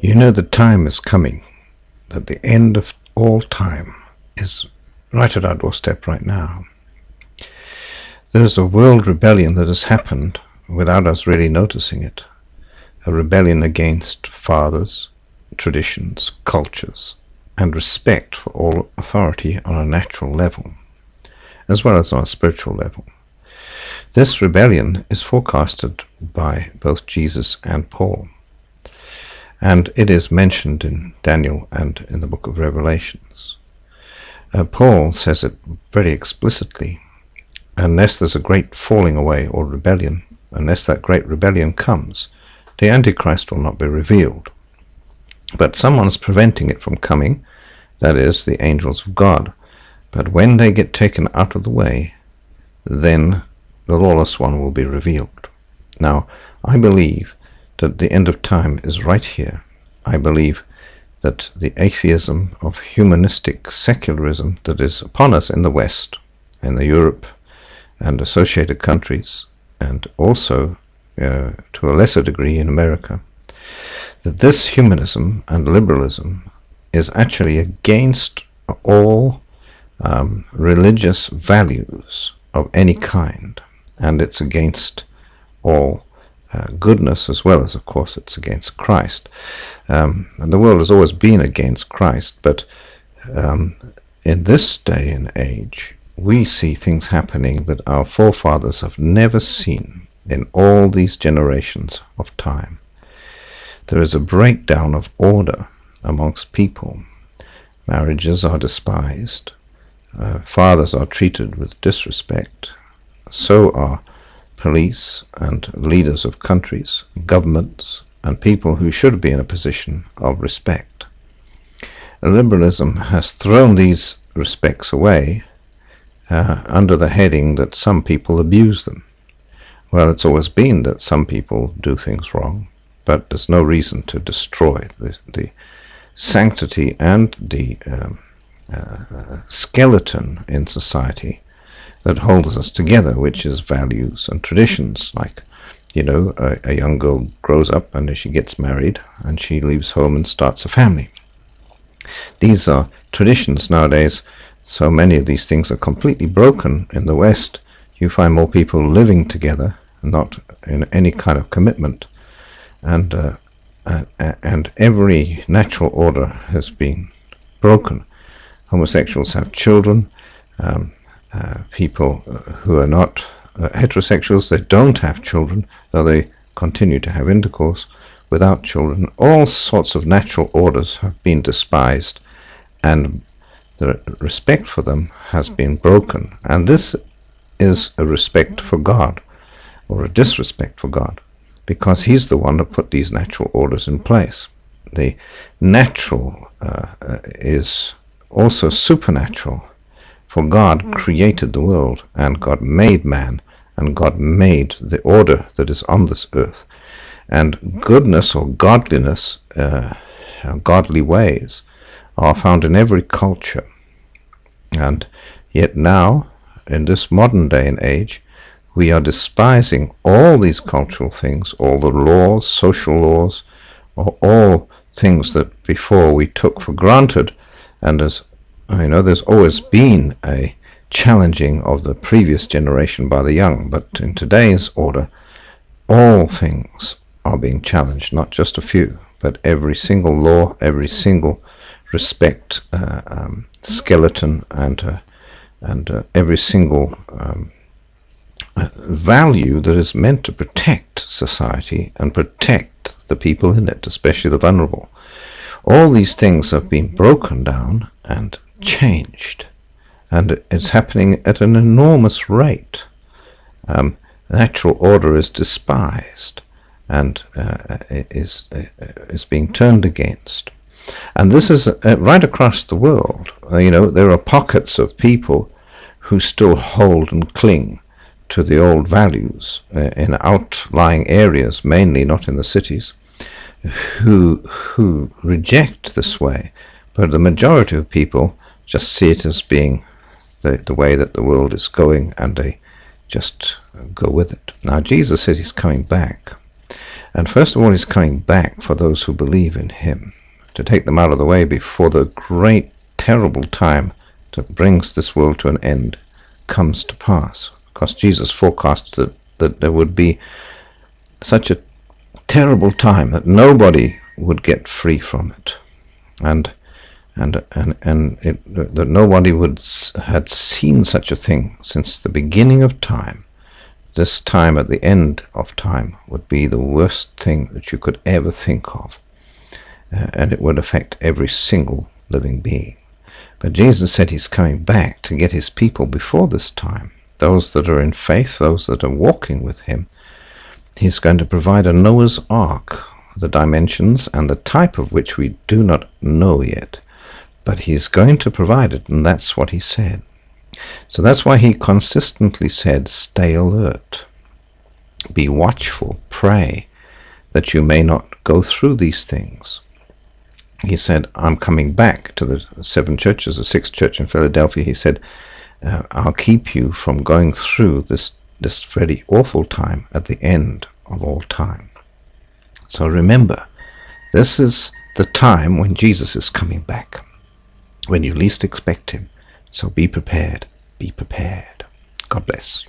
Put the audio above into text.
You know the time is coming, that the end of all time is right at our doorstep right now. There is a world rebellion that has happened without us really noticing it. A rebellion against fathers, traditions, cultures, and respect for all authority on a natural level, as well as on a spiritual level. This rebellion is forecasted by both Jesus and Paul, and it is mentioned in Daniel and in the book of Revelations. Paul says it pretty explicitly. Unless there's a great falling away or rebellion, unless that great rebellion comes, the Antichrist will not be revealed. But someone's preventing it from coming, that is, the angels of God. But when they get taken out of the way, then the lawless one will be revealed. Now, I believe that the end of time is right here. I believe that the atheism of humanistic secularism that is upon us in the West, in the Europe and associated countries, and also to a lesser degree in America, that this humanism and liberalism is actually against all religious values of any kind, and it's against all goodness, as well as, of course, it's against Christ. And the world has always been against Christ, but in this day and age, we see things happening that our forefathers have never seen in all these generations of time. There is a breakdown of order amongst people. Marriages are despised. Fathers are treated with disrespect. So are police and leaders of countries, governments, and people who should be in a position of respect. Liberalism has thrown these respects away under the heading that some people abuse them. Well, it's always been that some people do things wrong, but there's no reason to destroy the sanctity and the skeleton in society that holds us together, which is values and traditions. Like, you know, a young girl grows up and she gets married and she leaves home and starts a family. These are traditions nowadays. So many of these things are completely broken in the West. You find more people living together, not in any kind of commitment, and every natural order has been broken. Homosexuals have children. People who are not heterosexuals, they don't have children, though they continue to have intercourse without children. All sorts of natural orders have been despised, and the respect for them has been broken. And this is a respect for God, or a disrespect for God, because He's the one that put these natural orders in place. The natural is also supernatural, for God created the world, and God made man, and God made the order that is on this earth. And goodness or godliness, godly ways, are found in every culture. And yet now, in this modern day and age, we are despising all these cultural things, all the laws, social laws, or all things that before we took for granted. And as I know, there's always been a challenging of the previous generation by the young, but in today's order, all things are being challenged, not just a few, but every single law, every single respect skeleton, and every single value that is meant to protect society and protect the people in it, especially the vulnerable. All these things have been broken down and changed, and it's happening at an enormous rate. Natural order is despised and is being turned against. And this is right across the world. You know, there are pockets of people who still hold and cling to the old values in outlying areas, mainly not in the cities, who reject this way. But the majority of people just see it as being the way that the world is going, and they just go with it. Now, Jesus says He's coming back. And first of all, he's coming back for those who believe in him, to take them out of the way before the great, terrible time that brings this world to an end comes to pass. Because Jesus forecasted that there would be such a terrible time that nobody would get free from it, and that nobody had seen such a thing since the beginning of time. This time at the end of time would be the worst thing that you could ever think of, and it would affect every single living being. But Jesus said he's coming back to get his people before this time, those that are in faith, those that are walking with him. He's going to provide a Noah's Ark, the dimensions and the type of which we do not know yet, but he's going to provide it, and that's what he said. So that's why he consistently said, stay alert, be watchful, pray, that you may not go through these things. He said, I'm coming back to the 7 churches, the 6th church in Philadelphia. He said, I'll keep you from going through this very awful time at the end of all time. So remember, this is the time when Jesus is coming back, when you least expect him. So be prepared. Be prepared. God bless.